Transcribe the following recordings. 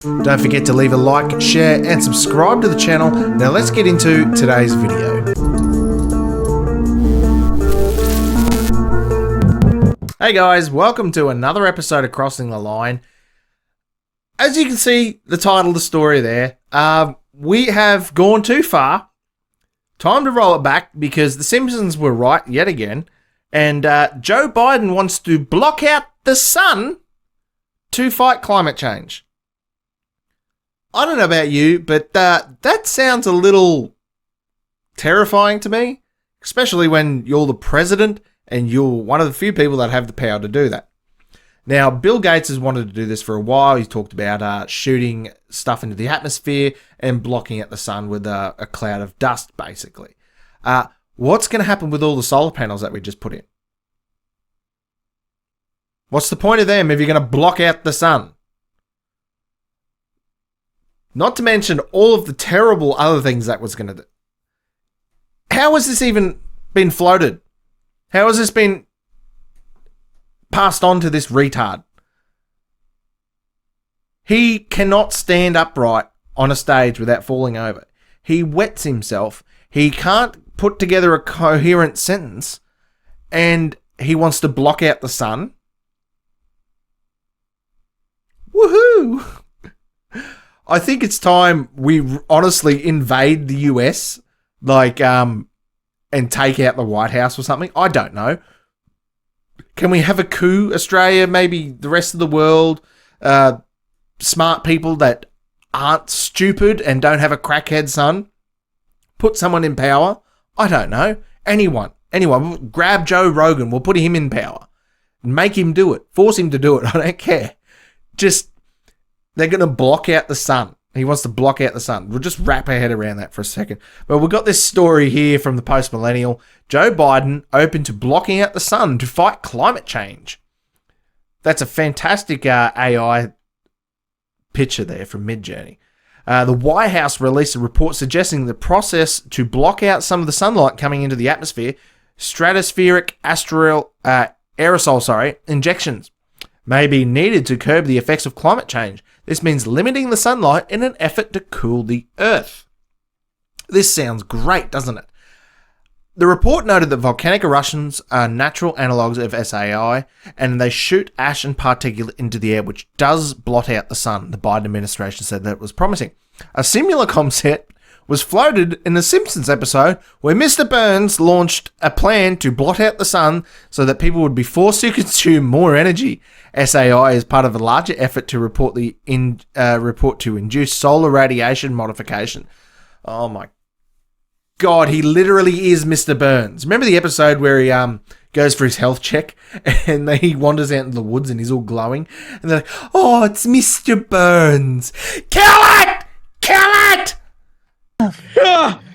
Don't forget to leave a like, share, and subscribe to the channel. Now let's get into today's video. Hey guys, welcome to another episode of Crossing the Line. As you can see, the title of the story there, we have gone too far. Time to roll it back because the Simpsons were right yet again. And Joe Biden wants to block out the sun to fight climate change. I don't know about you, but that sounds a little terrifying to me, especially when you're the president and you're one of the few people that have the power to do that. Now, Bill Gates has wanted to do this for a while. He's talked about shooting stuff into the atmosphere and blocking out the sun with a cloud of dust, basically. What's going to happen with all the solar panels that we just put in? What's the point of them if you're going to block out the sun? Not to mention all of the terrible other things that was going to do. How has this even been floated? How has this been passed on to this retard? He cannot stand upright on a stage without falling over. He wets himself. He can't put together a coherent sentence, and he wants to block out the sun. Woohoo! I think it's time we honestly invade the US, and take out the White House or something. I don't know. Can we have a coup, Australia, maybe the rest of the world, smart people that aren't stupid and don't have a crackhead son? Put someone in power? I don't know. Anyone. We'll grab Joe Rogan. We'll put him in power. Make him do it. Force him to do it. I don't care. Just, they're going to block out the sun. He wants to block out the sun. We'll just wrap our head around that for a second. But we've got this story here from the Post-Millennial. Joe Biden open to blocking out the sun to fight climate change. That's a fantastic AI picture there from Midjourney. The White House released a report suggesting the process to block out some of the sunlight coming into the atmosphere, stratospheric aerosol injections, may be needed to curb the effects of climate change. This means limiting the sunlight in an effort to cool the Earth. This sounds great, doesn't it? The report noted that volcanic eruptions are natural analogues of SAI, and they shoot ash and particulate into the air, which does blot out the sun. The Biden administration said that it was promising. A similar concept was floated in the Simpsons episode where Mr. Burns launched a plan to blot out the sun so that people would be forced to consume more energy. SAI is part of a larger effort to report to induce solar radiation modification. Oh my God, he literally is Mr. Burns. Remember the episode where he goes for his health check and then he wanders out into the woods and he's all glowing? And they're like, oh, it's Mr. Burns. Kill it! Kill it!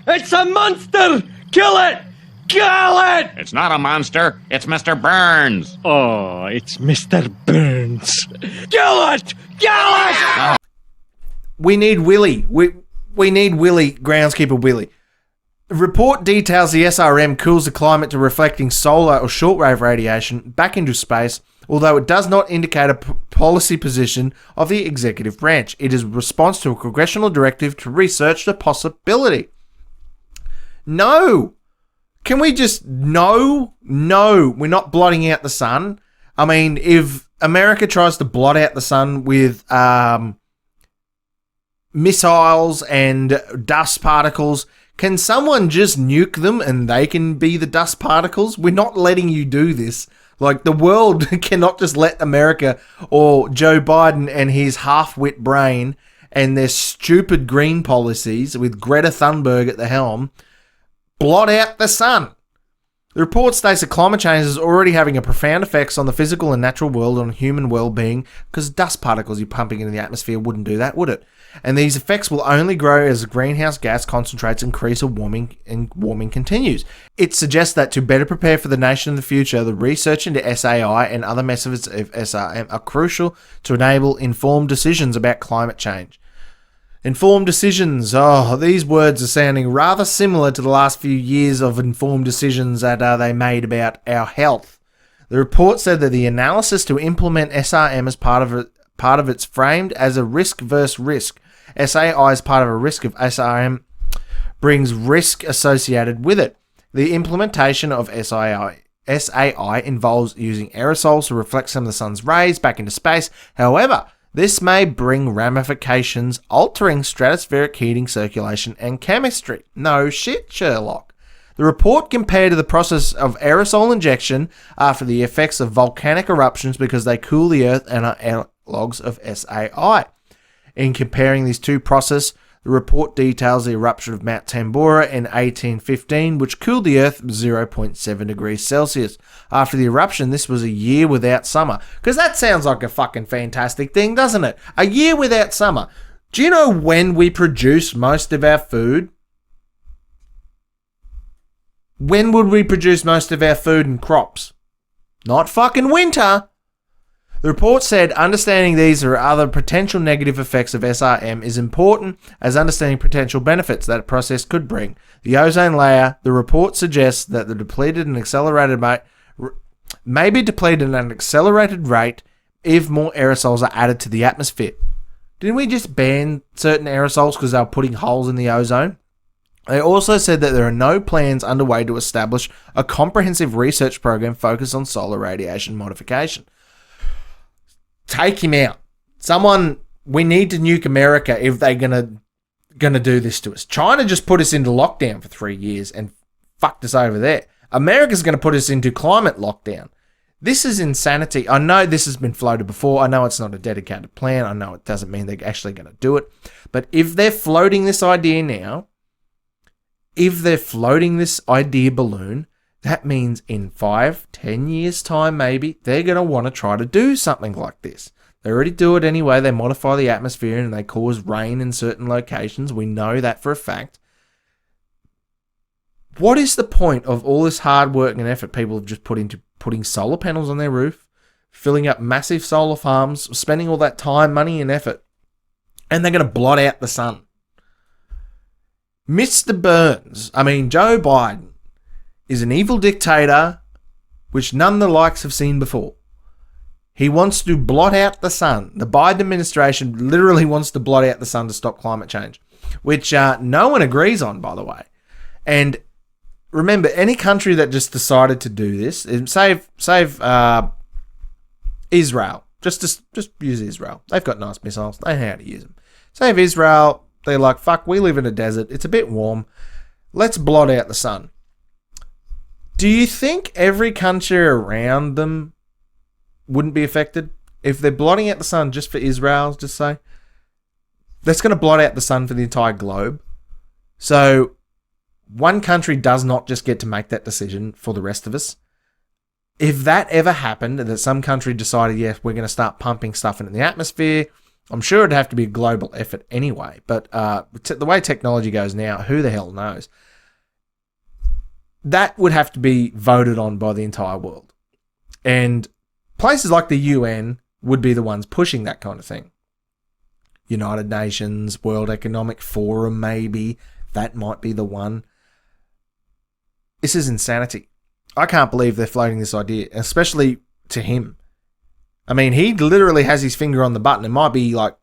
It's a monster! Kill it! Kill it! It's not a monster. It's Mr. Burns. Oh, it's Mr. Burns. Kill it! Kill it! We need Willie. We need Willie, groundskeeper Willie. The report details the SRM cools the climate to reflecting solar or shortwave radiation back into space, although it does not indicate a policy position of the executive branch. It is a response to a congressional directive to research the possibility. No! Can we just... No, we're not blotting out the sun. I mean, if America tries to blot out the sun with missiles and dust particles, can someone just nuke them and they can be the dust particles? We're not letting you do this. Like, the world cannot just let America or Joe Biden and his half-wit brain and their stupid green policies with Greta Thunberg at the helm blot out the sun. The report states that climate change is already having a profound effects on the physical and natural world and on human well-being, because dust particles you're pumping into the atmosphere wouldn't do that, would it? And these effects will only grow as the greenhouse gas concentrates increase and warming continues. It suggests that to better prepare for the nation in the future, the research into SAI and other methods of SRM are crucial to enable informed decisions about climate change. Informed decisions. Oh, these words are sounding rather similar to the last few years of informed decisions that they made about our health. The report said that the analysis to implement SRM as part of part of it's framed as a risk versus risk. SAI is part of a risk of SRM brings risk associated with it. The implementation of SAI involves using aerosols to reflect some of the sun's rays back into space. However, this may bring ramifications, altering stratospheric heating, circulation, and chemistry. No shit, Sherlock. The report compared to the process of aerosol injection after the effects of volcanic eruptions because they cool the earth and are analogs of SAI. In comparing these two processes, the report details the eruption of Mount Tambora in 1815, which cooled the Earth 0.7 degrees Celsius. After the eruption, this was a year without summer. Because that sounds like a fucking fantastic thing, doesn't it? A year without summer. Do you know when we produce most of our food? When would we produce most of our food and crops? Not fucking winter. The report said understanding these or other potential negative effects of SRM is important as understanding potential benefits that a process could bring. The ozone layer, the report suggests that the depleted and accelerated may be depleted at an accelerated rate if more aerosols are added to the atmosphere. Didn't we just ban certain aerosols because they were putting holes in the ozone? They also said that there are no plans underway to establish a comprehensive research program focused on solar radiation modification. Take him out. We need to nuke America if they're gonna do this to us. China just put us into lockdown for 3 years and fucked us over there. America's gonna put us into climate lockdown. This is insanity. I know this has been floated before. I know it's not a dedicated plan. I know it doesn't mean they're actually gonna do it. But if they're floating this idea now, if they're floating this idea balloon, that means in 5-10 years' time, maybe, they're going to want to try to do something like this. They already do it anyway. They modify the atmosphere and they cause rain in certain locations. We know that for a fact. What is the point of all this hard work and effort people have just put into putting solar panels on their roof, filling up massive solar farms, spending all that time, money, and effort, and they're going to blot out the sun? Mr. Burns, Joe Biden, is an evil dictator which none the likes have seen before. He wants to blot out the sun. The Biden administration literally wants to blot out the sun to stop climate change, which no one agrees on, by the way. And remember, any country that just decided to do this, save Israel. Just use Israel. They've got nice missiles. They know how to use them. Save Israel. They're like, fuck, we live in a desert. It's a bit warm. Let's blot out the sun. Do you think every country around them wouldn't be affected? If they're blotting out the sun just for Israel, just say, that's going to blot out the sun for the entire globe. So one country does not just get to make that decision for the rest of us. If that ever happened, that some country decided, yes, we're going to start pumping stuff into the atmosphere, I'm sure it'd have to be a global effort anyway. But the way technology goes now, who the hell knows? That would have to be voted on by the entire world. And places like the UN would be the ones pushing that kind of thing. United Nations, World Economic Forum, maybe. That might be the one. This is insanity. I can't believe they're floating this idea, especially to him. He literally has his finger on the button. It might be like,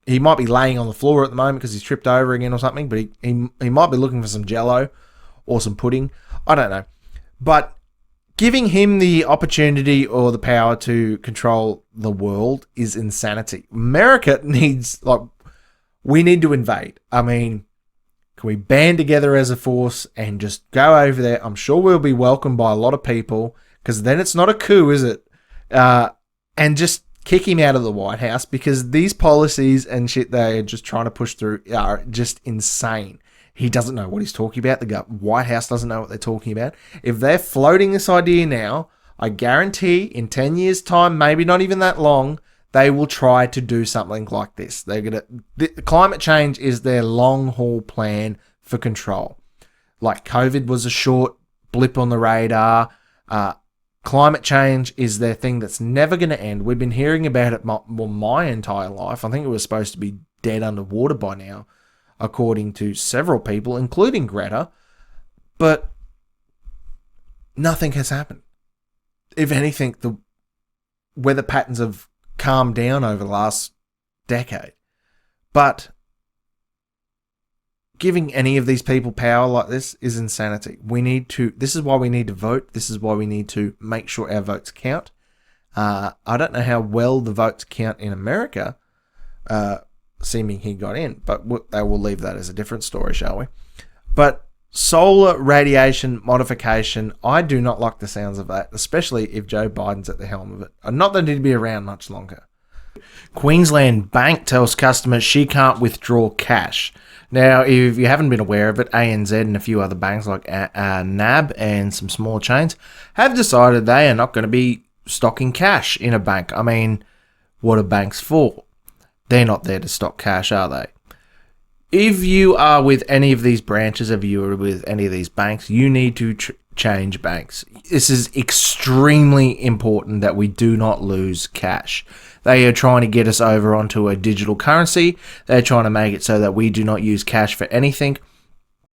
he might be laying on the floor at the moment because he's tripped over again or something, but he might be looking for some jello or some pudding. I don't know. But giving him the opportunity or the power to control the world is insanity. America needs, we need to invade. Can we band together as a force and just go over there? I'm sure we'll be welcomed by a lot of people, because then it's not a coup, is it? And just kick him out of the White House, because these policies and shit they're just trying to push through are just insane. He doesn't know what he's talking about. The White House doesn't know what they're talking about. If they're floating this idea now, I guarantee in 10 years' time, maybe not even that long, they will try to do something like this. Climate change is their long-haul plan for control. Like COVID was a short blip on the radar. Climate change is their thing that's never going to end. We've been hearing about it my entire life. I think it was supposed to be dead underwater by now, according to several people, including Greta. But nothing has happened. If anything, the weather patterns have calmed down over the last decade. But giving any of these people power like this is insanity. This is why we need to vote. This is why we need to make sure our votes count. I don't know how well the votes count in America, seeming he got in, but we'll leave that as a different story, shall we? But solar radiation modification, I do not like the sounds of that, especially if Joe Biden's at the helm of it. Not that he'd be around much longer. Queensland Bank tells customers she can't withdraw cash. Now, if you haven't been aware of it, ANZ and a few other banks like NAB and some small chains have decided they are not going to be stocking cash in a bank. I mean, what are banks for? They're not there to stock cash, are they? If you are with any of these branches, if you are with any of these banks, you need to change banks. This is extremely important that we do not lose cash. They are trying to get us over onto a digital currency. They're trying to make it so that we do not use cash for anything.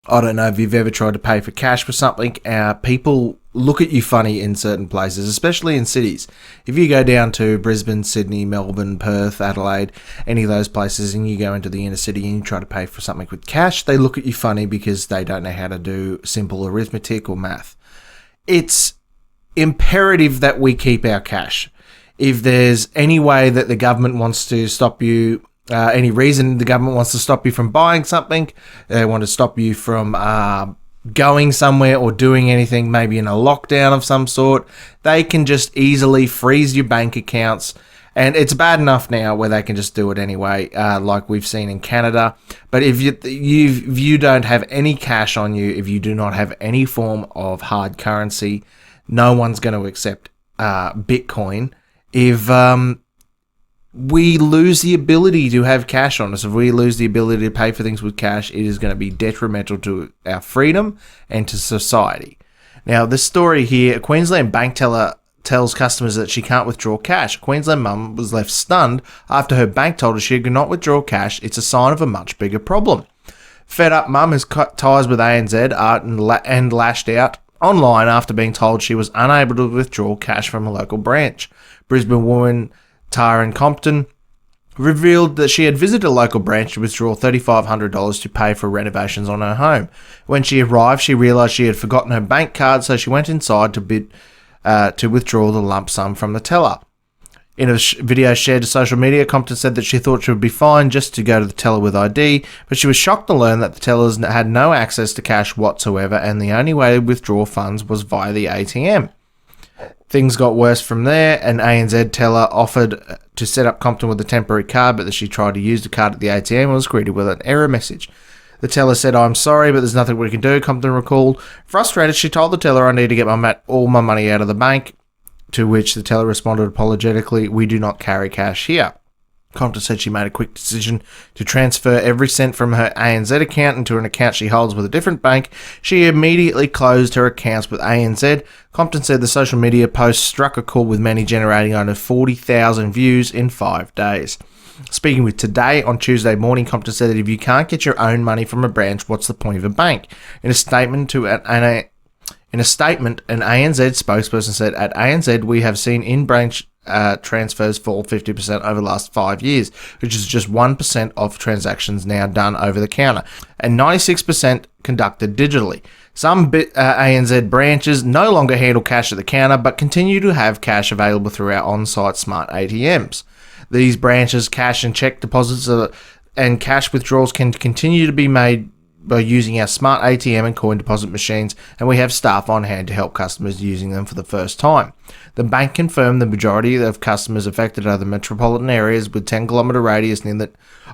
I don't know if you've ever tried to pay for cash for something. People look at you funny in certain places, especially in cities. If you go down to Brisbane, Sydney, Melbourne, Perth, Adelaide, any of those places, and you go into the inner city and you try to pay for something with cash, they look at you funny because they don't know how to do simple arithmetic or math. It's imperative that we keep our cash. If there's any way that the government wants to stop you, any reason the government wants to stop you from buying something, they want to stop you from going somewhere or doing anything, maybe in a lockdown of some sort, they can just easily freeze your bank accounts. And it's bad enough now where they can just do it anyway, like we've seen in Canada. But if you don't have any cash on you, if you do not have any form of hard currency, no one's going to accept Bitcoin. If we lose the ability to have cash on us, if we lose the ability to pay for things with cash, it is going to be detrimental to our freedom and to society. Now, this story here, a Queensland bank teller tells customers that she can't withdraw cash. A Queensland mum was left stunned after her bank told her she could not withdraw cash. It's a sign of a much bigger problem. Fed up mum has cut ties with ANZ and lashed out online after being told she was unable to withdraw cash from a local branch. Brisbane woman Tyron Compton revealed that she had visited a local branch to withdraw $3,500 to pay for renovations on her home. When she arrived, she realised she had forgotten her bank card, so she went inside to withdraw the lump sum from the teller. In a video shared to social media, Compton said that she thought she would be fine just to go to the teller with ID, but she was shocked to learn that the tellers had no access to cash whatsoever, and the only way to withdraw funds was via the ATM. Things got worse from there. An ANZ teller offered to set up Compton with a temporary card, but as she tried to use the card at the ATM and was greeted with an error message. The teller said, "I'm sorry, but there's nothing we can do," Compton recalled. Frustrated, she told the teller, "I need to get all my money out of the bank," to which the teller responded apologetically, "We do not carry cash here." Compton said she made a quick decision to transfer every cent from her ANZ account into an account she holds with a different bank. She immediately closed her accounts with ANZ. Compton said the social media post struck a chord with many, generating over 40,000 views in 5 days. Speaking with Today on Tuesday morning, Compton said that if you can't get your own money from a branch, what's the point of a bank? In a statement, an ANZ spokesperson said, "At ANZ, we have seen in-branch transfers fall 50% over the last 5 years, which is just 1% of transactions now done over the counter, and 96% conducted digitally. Some ANZ branches no longer handle cash at the counter, but continue to have cash available through our on-site smart ATMs. These branches, cash and check deposits and cash withdrawals can continue to be made by using our smart ATM and coin deposit machines, and we have staff on hand to help customers using them for the first time." The bank confirmed the majority of customers affected are the metropolitan areas with 10-kilometre radius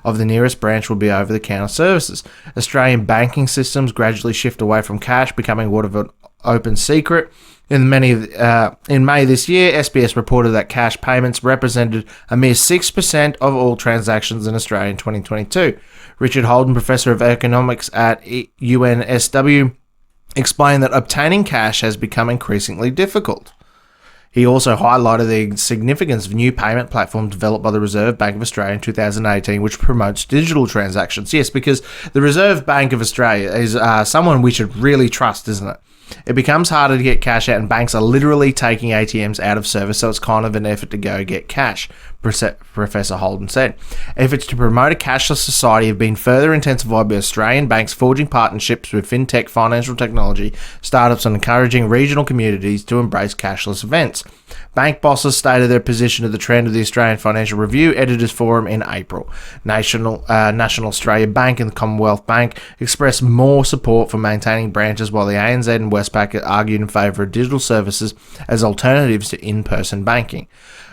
of the nearest branch will be over-the-counter services. Australian banking systems gradually shift away from cash, becoming what of an open secret. In May this year, SBS reported that cash payments represented a mere 6% of all transactions in Australia in 2022. Richard Holden, Professor of Economics at UNSW, explained that obtaining cash has become increasingly difficult. He also highlighted the significance of new payment platforms developed by the Reserve Bank of Australia in 2018, which promotes digital transactions. Yes, because the Reserve Bank of Australia is someone we should really trust, isn't it? It becomes harder to get cash out, and banks are literally taking ATMs out of service, so it's kind of an effort to go get cash, Professor Holden said. Efforts to promote a cashless society have been further intensified by Australian banks forging partnerships with fintech, financial technology startups, and encouraging regional communities to embrace cashless events. Bank bosses stated their position of the trend of the Australian Financial Review Editors Forum in April. National Australia Bank and the Commonwealth Bank expressed more support for maintaining branches, while the ANZ and Westpac argued in favour of digital services as alternatives to in-person banking.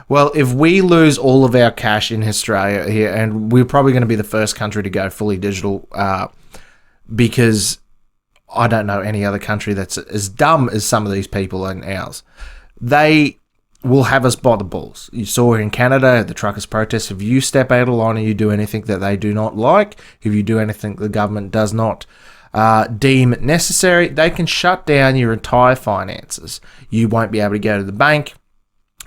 Well, if we lose all of our cash in Australia here, and we're probably going to be the first country to go fully digital, because I don't know any other country that's as dumb as some of these people and ours. They will have us by the balls. You saw in Canada, the truckers' protests. If you step out of line and you do anything that they do not like, if you do anything the government does not deem necessary, they can shut down your entire finances. You won't be able to go to the bank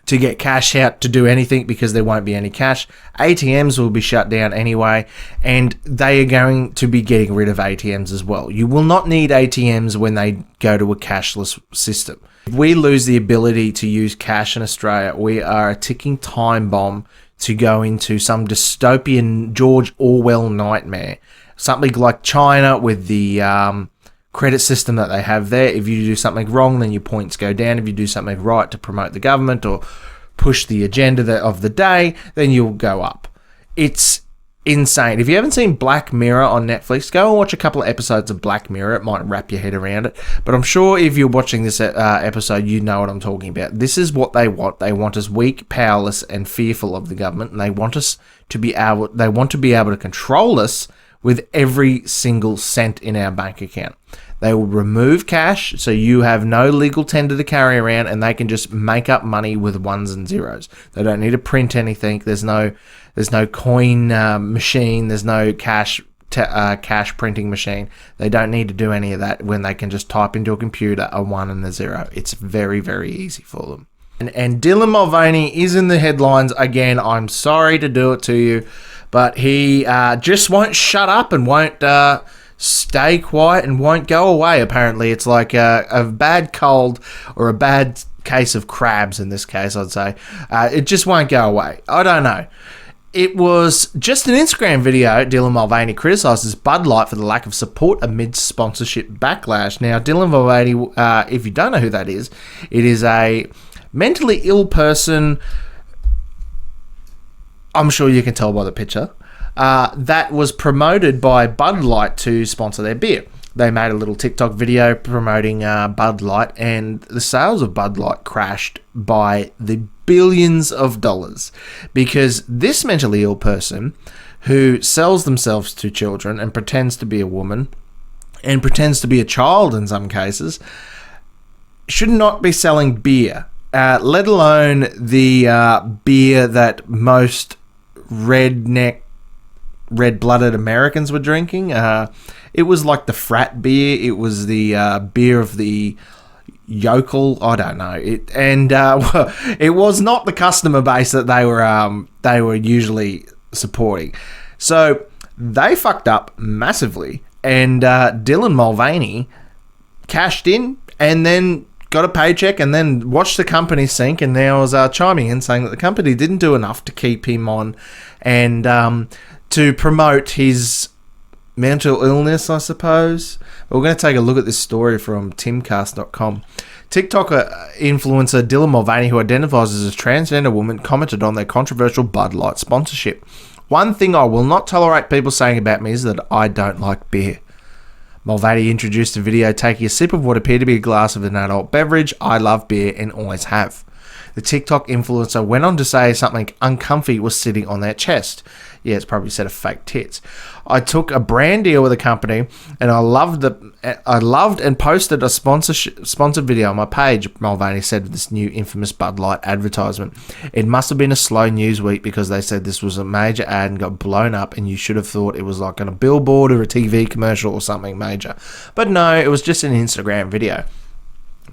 to get cash out to do anything because there won't be any cash. ATMs will be shut down anyway, and they are going to be getting rid of ATMs as well. You will not need ATMs when they go to a cashless system. If we lose the ability to use cash in Australia, we are a ticking time bomb to go into some dystopian George Orwell nightmare. Something like China with the credit system that they have there. If you do something wrong, then your points go down. If you do something right to promote the government or push the agenda of the day, then you'll go up. It's insane. If you haven't seen Black Mirror on Netflix, go and watch a couple of episodes of Black Mirror. It might wrap your head around it. But I'm sure if you're watching this episode, you know what I'm talking about. This is what they want. They want us weak, powerless, and fearful of the government, and they want us to be able. They want to be able to control us with every single cent in our bank account. They will remove cash, so you have no legal tender to carry around, and they can just make up money with ones and zeros. They don't need to print anything. There's no coin machine. There's no cash printing machine. They don't need to do any of that when they can just type into a computer a 1 and a 0. It's very, very easy for them. And Dylan Mulvaney is in the headlines again. I'm sorry to do it to you, but he just won't shut up and won't stay quiet and won't go away. Apparently, it's like a bad cold or a bad case of crabs in this case, I'd say. It just won't go away. I don't know. It was just an Instagram video. Dylan Mulvaney criticises Bud Light for the lack of support amid sponsorship backlash. Now, Dylan Mulvaney, if you don't know who that is, it is a mentally ill person. I'm sure you can tell by the picture. That was promoted by Bud Light to sponsor their beer. They made a little TikTok video promoting Bud Light, and the sales of Bud Light crashed by the billions of dollars because this mentally ill person who sells themselves to children and pretends to be a woman and pretends to be a child in some cases should not be selling beer, let alone the beer that most red-blooded Americans were drinking. It was like the frat beer. It was the beer of the yokel. I don't know. It was not the customer base that they were usually supporting. So they fucked up massively, and Dylan Mulvaney cashed in and then got a paycheck and then watched the company sink, and now was chiming in saying that the company didn't do enough to keep him on and to promote his mental illness, I suppose. We're going to take a look at this story from timcast.com. TikTok influencer Dylan Mulvaney, who identifies as a transgender woman, commented on their controversial Bud Light sponsorship. One thing I will not tolerate people saying about me is that I don't like beer. Mulvaney introduced a video taking a sip of what appeared to be a glass of an adult beverage. I love beer and always have. The TikTok influencer went on to say something uncomfy was sitting on their chest. Yeah, it's probably a set of fake tits. I took a brand deal with a company, and I loved and posted a sponsored video on my page, Mulvaney said of this new infamous Bud Light advertisement. It must have been a slow news week because they said this was a major ad and got blown up, and you should have thought it was like on a billboard or a TV commercial or something major. But no, it was just an Instagram video.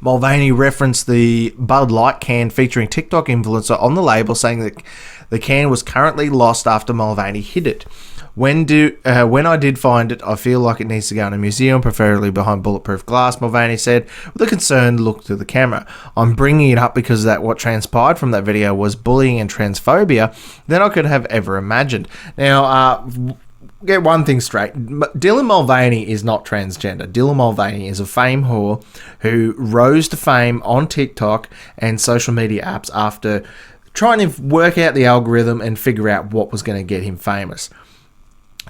Mulvaney referenced the Bud Light can featuring TikTok influencer on the label, saying that the can was currently lost after Mulvaney hid it. When I did find it, I feel like it needs to go in a museum, preferably behind bulletproof glass, Mulvaney said, with a concerned look to the camera. I'm bringing it up because what transpired from that video was bullying and transphobia than I could have ever imagined. Now, get one thing straight. Dylan Mulvaney is not transgender. Dylan Mulvaney is a fame whore who rose to fame on TikTok and social media apps after trying to work out the algorithm and figure out what was going to get him famous.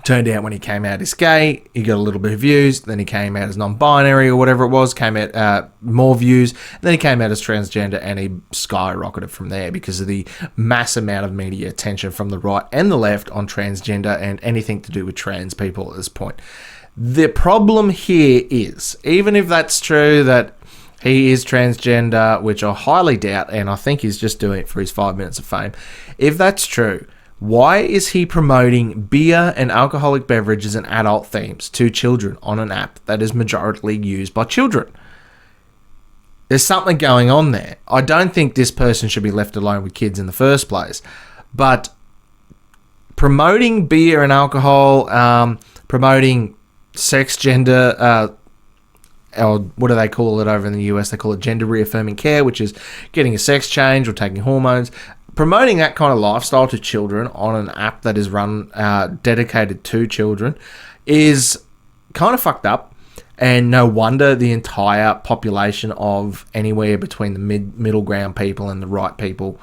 Turned out when he came out as gay, he got a little bit of views. Then he came out as non-binary or whatever it was, came out more views. And then he came out as transgender and he skyrocketed from there because of the mass amount of media attention from the right and the left on transgender and anything to do with trans people at this point. The problem here is, even if that's true that he is transgender, which I highly doubt, and I think he's just doing it for his 5 minutes of fame. If that's true, why is he promoting beer and alcoholic beverages and adult themes to children on an app that is majority used by children? There's something going on there. I don't think this person should be left alone with kids in the first place. But promoting beer and alcohol, promoting sex, gender, or what do they call it over in the US? They call it gender reaffirming care, which is getting a sex change or taking hormones. Promoting that kind of lifestyle to children on an app that is run dedicated to children is kind of fucked up, and no wonder the entire population of anywhere between the middle ground people and the right people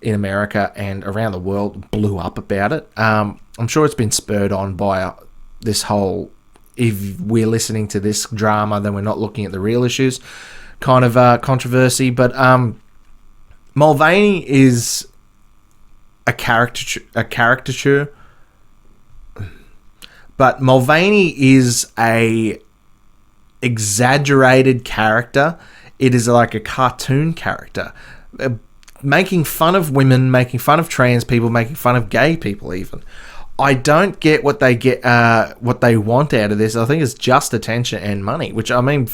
in America and around the world blew up about it. I'm sure it's been spurred on by this whole, if we're listening to this drama, then we're not looking at the real issues kind of controversy. But Mulvaney is a caricature, but Mulvaney is a exaggerated character. It is like a cartoon character, making fun of women, making fun of trans people, making fun of gay people even. I don't get what they want out of this. I think it's just attention and money, which, I mean,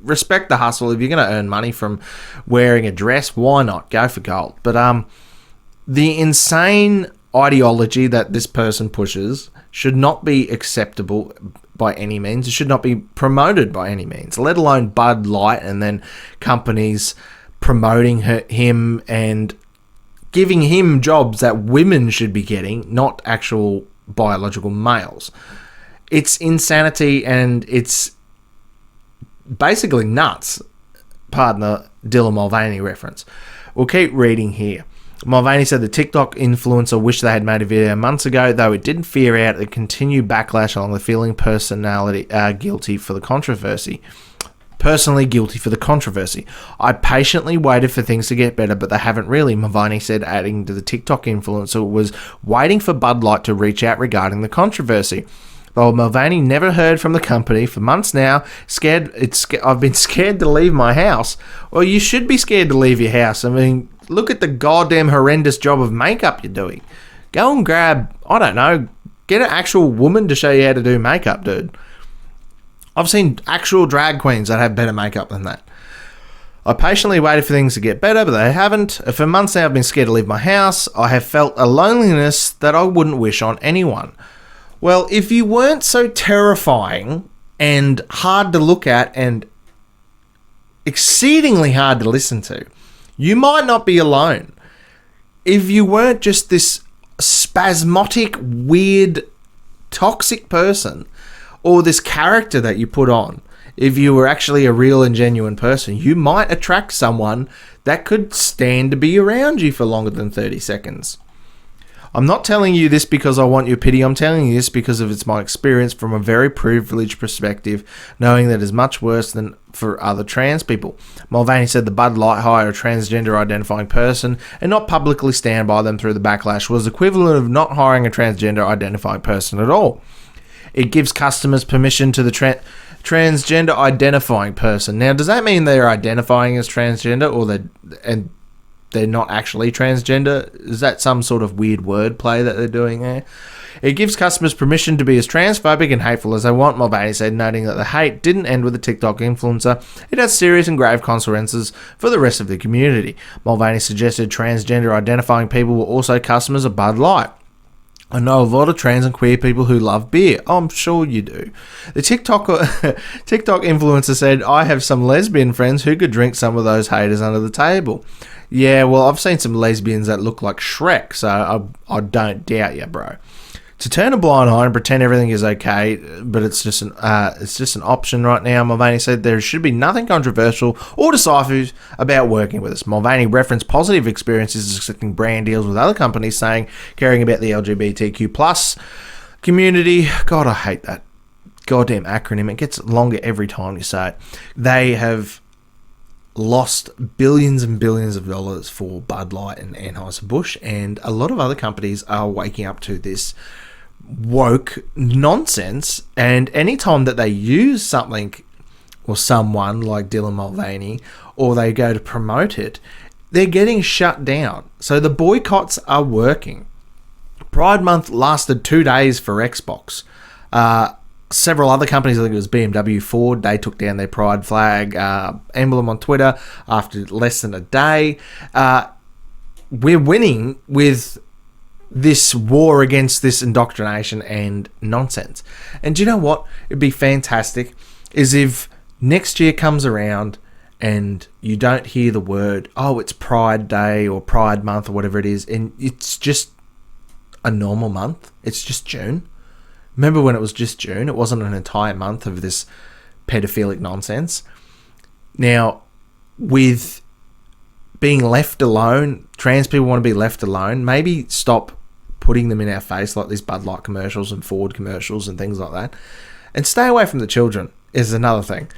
respect the hustle. If you're going to earn money from wearing a dress, why not? Go for gold. But the insane ideology that this person pushes should not be acceptable by any means. It should not be promoted by any means, let alone Bud Light and then companies promoting him and giving him jobs that women should be getting, not actual biological males. It's insanity and it's basically nuts. Pardon the Dylan Mulvaney reference. We'll keep reading here. Mulvaney said the TikTok influencer wished they had made a video months ago, though it didn't fear out the continued backlash along the feeling personally guilty for the controversy. Personally guilty for the controversy. I patiently waited for things to get better, but they haven't really, Mulvaney said, adding to the TikTok influencer was waiting for Bud Light to reach out regarding the controversy. Though Mulvaney never heard from the company for months now, I've been scared to leave my house. Well, you should be scared to leave your house. I mean, look at the goddamn horrendous job of makeup you're doing. Go and grab, I don't know, get an actual woman to show you how to do makeup, dude. I've seen actual drag queens that have better makeup than that. I patiently waited for things to get better, but they haven't. For months now, I've been scared to leave my house. I have felt a loneliness that I wouldn't wish on anyone. Well, if you weren't so terrifying and hard to look at and exceedingly hard to listen to, you might not be alone. If you weren't just this spasmodic, weird, toxic person, or this character that you put on, if you were actually a real and genuine person, you might attract someone that could stand to be around you for longer than 30 seconds. I'm not telling you this because I want your pity. I'm telling you this because of it's my experience from a very privileged perspective, knowing that it's much worse than for other trans people. Mulvaney said the Bud Light hire a transgender identifying person and not publicly stand by them through the backlash was equivalent of not hiring a transgender identifying person at all. It gives customers permission to the transgender identifying person. Now, does that mean they're identifying as transgender or they're not actually transgender? Is that some sort of weird wordplay that they're doing there? It gives customers permission to be as transphobic and hateful as they want, Mulvaney said, noting that the hate didn't end with the TikTok influencer. It has serious and grave consequences for the rest of the community. Mulvaney suggested transgender identifying people were also customers of Bud Light. I know a lot of trans and queer people who love beer. I'm sure you do. The TikTok influencer said, I have some lesbian friends who could drink some of those haters under the table. Yeah, well, I've seen some lesbians that look like Shrek, so I don't doubt you, bro. To turn a blind eye and pretend everything is okay, but it's just an option right now, Mulvaney said there should be nothing controversial or decisive about working with us. Mulvaney referenced positive experiences accepting brand deals with other companies, saying caring about the LGBTQ plus community. God, I hate that goddamn acronym. It gets longer every time you say it. They have lost billions and billions of dollars for Bud Light and Anheuser-Busch, and a lot of other companies are waking up to this woke nonsense, and anytime that they use something or someone like Dylan Mulvaney or they go to promote it, they're getting shut down. So the boycotts are working. Pride Month lasted 2 days for Xbox. Several other companies, I think it was BMW, Ford, they took down their pride flag emblem on Twitter after less than a day. We're winning with this war against this indoctrination and nonsense. And do you know what? It'd be fantastic is if next year comes around and you don't hear the word, oh, it's Pride Day or Pride Month or whatever it is, and it's just a normal month. It's just June. Remember when it was just June? It wasn't an entire month of this pedophilic nonsense. Now, with being left alone, trans people want to be left alone. Maybe stop putting them in our face like these Bud Light commercials and Ford commercials and things like that. And stay away from the children is another thing.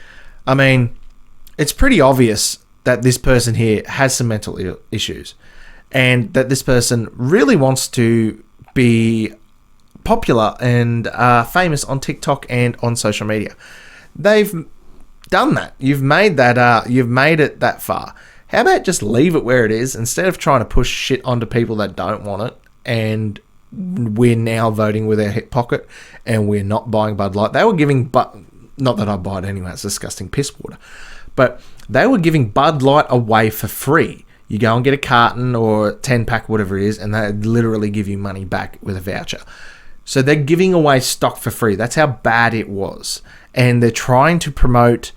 I mean, it's pretty obvious that this person here has some mental issues and that this person really wants to be popular and famous on TikTok and on social media. They've done that. You've made it that far. How about just leave it where it is instead of trying to push shit onto people that don't want it? And we're now voting with our hip pocket and we're not buying Bud Light. They were giving, not that I buy it anyway, it's disgusting piss water, but they were giving Bud Light away for free. You go and get a carton or a 10-pack, whatever it is, and they literally give you money back with a voucher. So they're giving away stock for free. That's how bad it was. And they're trying to promote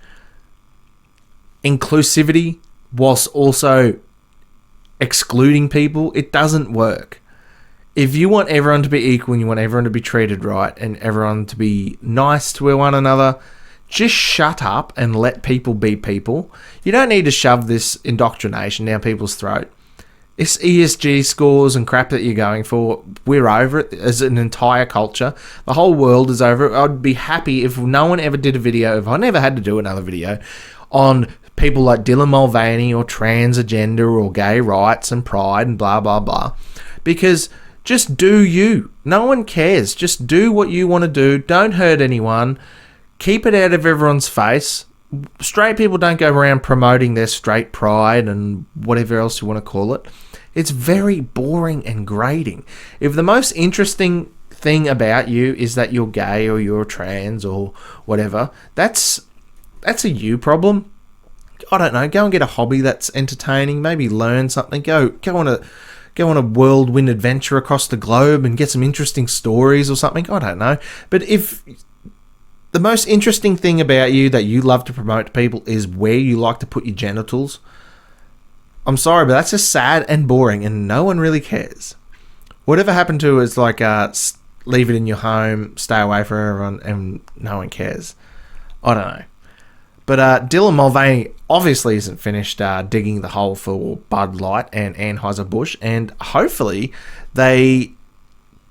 inclusivity whilst also excluding people. It doesn't work. If you want everyone to be equal and you want everyone to be treated right and everyone to be nice to one another, just shut up and let people be people. You don't need to shove this indoctrination down people's throat. It's ESG scores and crap that you're going for. We're over it as an entire culture. The whole world is over it. I'd be happy if no one ever did a video, if I never had to do another video on people like Dylan Mulvaney or trans agenda or gay rights and pride and blah, blah, blah. Because just do you. No one cares. Just do what you want to do. Don't hurt anyone. Keep it out of everyone's face. Straight people don't go around promoting their straight pride and whatever else you want to call it. It's very boring and grating. If the most interesting thing about you is that you're gay or you're trans or whatever, that's a you problem. I don't know. Go and get a hobby that's entertaining. Maybe learn something. Go on a whirlwind adventure across the globe and get some interesting stories or something. I don't know. But if the most interesting thing about you that you love to promote to people is where you like to put your genitals, I'm sorry, but that's just sad and boring and no one really cares. Whatever happened to is like leave it in your home, stay away from everyone, and no one cares. I don't know. But Dylan Mulvaney obviously isn't finished digging the hole for Bud Light and Anheuser-Busch, and hopefully they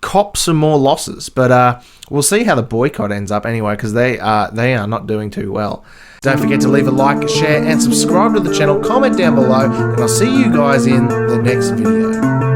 cop some more losses. But we'll see how the boycott ends up anyway, because they are not doing too well. Don't forget to leave a like, share, and subscribe to the channel. Comment down below, and I'll see you guys in the next video.